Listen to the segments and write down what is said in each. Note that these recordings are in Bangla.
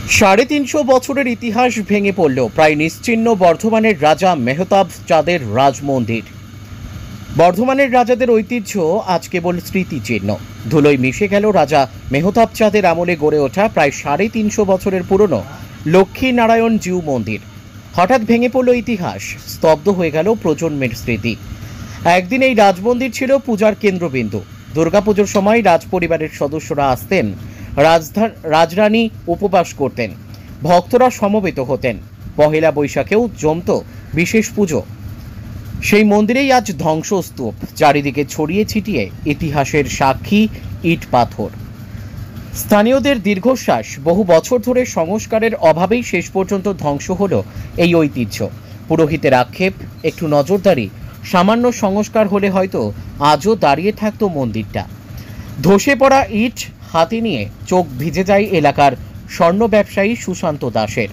350 বছরের ইতিহাস ভেঙে পড়ল প্রায় নিশ্চিহ্ন বর্ধমানের রাজা মেহতাব চাঁদের রাজমন্দির। বর্ধমানের রাজাদের ঐতিহ্য আজ কেবল স্মৃতিচিহ্ন। ধুলোয় মিশে গেল রাজা মেহতাব চাঁদের আমলে গড়ে ওঠা প্রায় 350 বছরের পুরনো লক্ষ্মীনারায়ণ জিউ মন্দির। হঠাৎ ভেঙে পড়ল ইতিহাস, স্তব্ধ হয়ে গেল প্রজন্মের স্মৃতি। একদিন এই রাজমন্দির ছিল পূজার কেন্দ্রবিন্দু। দুর্গাপুজোর সময় রাজপরিবারের সদস্যরা আসতেন, রাজরানী উপবাস করতেন, ভক্তরা সমবেত হতেন। পহেলা বৈশাখেও জমত বিশেষ পুজো। সেই মন্দিরেই আজ ধ্বংসস্তূপ, চারিদিকে ছড়িয়ে ছিটিয়ে ইতিহাসের সাক্ষী ইট পাথর। স্থানীয়দের দীর্ঘশ্বাস, বহু বছর ধরে সংস্কারের অভাবেই শেষ পর্যন্ত ধ্বংস হলো এই ঐতিহ্য। পুরোহিতের আক্ষেপ, একটু নজরদারি, সামান্য সংস্কার হলে হয়তো আজও দাঁড়িয়ে থাকতো মন্দিরটা। ধসে পড়া ইট হাতে নিয়ে চোখ ভিজে যায় এলাকার স্বর্ণ ব্যবসায়ী সুশান্ত দাসের।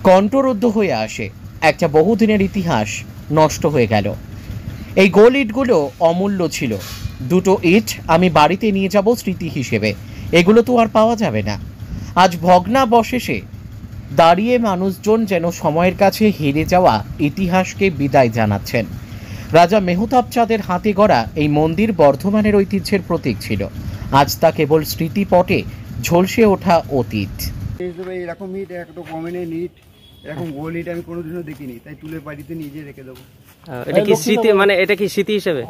কণ্ঠরুদ্ধ হয়ে আসে, একটা বহুদিনের ইতিহাস নষ্ট হয়ে গেল। এই গোল ইটগুলো অমূল্য ছিল। দুটো ইট আমি বাড়িতে নিয়ে যাব স্মৃতি হিসেবে, এগুলো তো আর পাওয়া যাবে না। আজ ভগ্নাবশেষে দাঁড়িয়ে মানুষজন যেন সময়ের কাছে হেরে যাওয়া ইতিহাসকে বিদায় জানাচ্ছেন। রাজা মেহতাব চাঁদের হাতে গড়া এই মন্দির বর্ধমানের ঐতিহ্যের প্রতীক ছিল। আজ তা কেবল স্মৃতিপটে ঝলসে ওঠা অতীত। এরকম ইট, একটা কমেনের ইট, এরকম গোল ইট আমি কোনোদিনও দেখিনি, তাই তুলে বাড়িতে নিজে রেখে দেবো। এটা কি স্মৃতি, মানে এটা কি স্মৃতি হিসেবে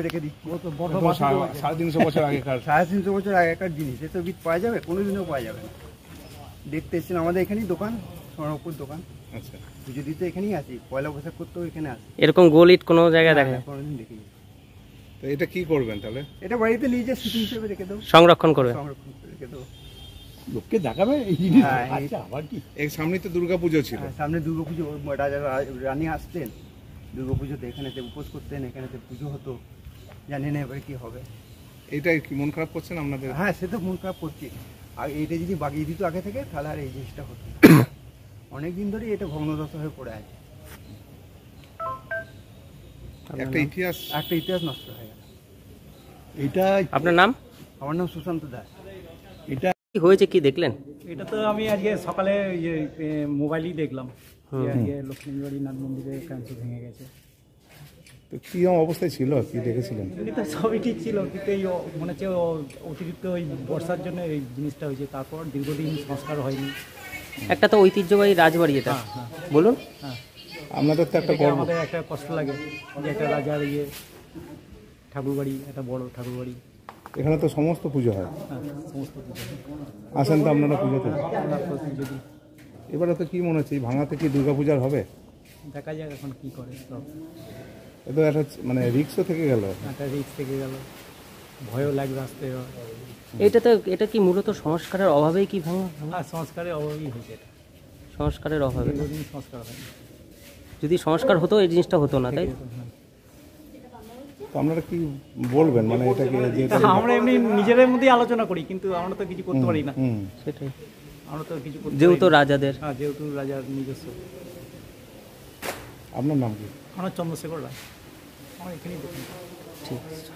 রেখে দিচ্ছি। 350 বছর আগেকার 350 বছর আগেকার জিনিস, এসব ইট পাওয়া যাবে? কোনোদিনও পাওয়া যাবে না। দেখতে এসেছিলাম, আমাদের এখানেই দোকান, সোনারপুর দোকান। আচ্ছা, পুজো দিতে এখানেই আছি, পয়লা বৈশাখ করতেও এখানে আসি। এরকম গোল ইট কোনো জায়গায় দেখা যায়? কোনোদিন দেখিনি। তো এটা কি করবেন তাহলে? এটা বাড়িতে নিজে স্মৃতি হিসেবে রেখে দেবো, সংরক্ষণ করবে, সংরক্ষণ করে রেখে দেবো। লোককে দেখাবে এই জিনিস। আচ্ছা, আবার কি এর সামনে তো দুর্গাপুজো ছিল। সামনে দুর্গাপুজো, রাজা রানী আসতেন দুর্গাপুজোতে, এখানেতে উপোস করতেন, এখানেতে পুজো হতো। জানি না এবারে কি হবে। এটাই কি মন খারাপ করছেন আপনাদের? হ্যাঁ, সে তো মন খারাপ করছি। আর এইটা যদি বাগিয়ে দিত আগে থেকে, তাহলে আর এই জিনিসটা হতো। অনেকদিন ধরে এটা ভগ্নদশা হয়ে পড়ে আছে। একটা ইতিহাস নষ্ট হয়ে গেল। এটা আপনার নাম? আমার নাম সুশান্ত দাস। এটা কি হয়েছে, কি দেখলেন? এটা তো আমি আজকে সকালে মোবাইলেই দেখলাম যে আজকে লক্ষ্মীবাড়িনাথ মন্দিরে কাঁচ ভেঙে গেছে। তো কি অবস্থায় ছিল, কি দেখেছিলেন? এমনি তো সবই ঠিক ছিল, কিন্তু এই মনে হচ্ছে অতিরিক্ত ওই বর্ষার জন্য এই জিনিসটা হয়েছে। তারপর দীর্ঘদিন সংস্কার হয়নি। একটা তো ঐতিহ্যবাহী রাজবাড়ি এটা, হ্যাঁ। বলুন। হ্যাঁ, আপনাদের তো একটা আমাদের একটা কষ্ট লাগে যে একটা রাজার ঠাকুরবাড়ি, একটা বড় ঠাকুরবাড়ি। এখানে তো সমস্ত পুজো হয়। হ্যাঁ, সমস্ত পুজো আসেন তো আপনারা পুজোতে? যদি এবারে তো কি মনে হচ্ছে, এই ভাঙাতে কি দুর্গাপূজার হবে? দেখা যাক এখন কি করে। সব এ তো একটা মানে রিক্সও থেকে গেল, একটা রিস্ক থেকে গেল, ভয়ও লাগবে আসতে। এটা কি মূলত সংস্কারের অভাবেই কি ভাঙা? হ্যাঁ, সংস্কারের অভাবই হয়েছে এটা। সংস্কারের অভাবে, দীর্ঘদিন সংস্কার হয়নি। যদি সংস্কার হতো এই জিনিসটা হতো না, তাই? তো আপনারা কি বলবেন, মানে এটাকে আমরা এমনি নিজেদের মধ্যেই আলোচনা করি, কিন্তু আমরা তো কিছু করতে পারি না। সেটাই, আমরা তো কিছু করতে যেহেতু রাজাদের। হ্যাঁ, যেহেতু রাজার নিজস্ব। আপনার নাম কি? আমার চন্দ্রশেখর রায়, আমার এখানেই। ঠিক আছে।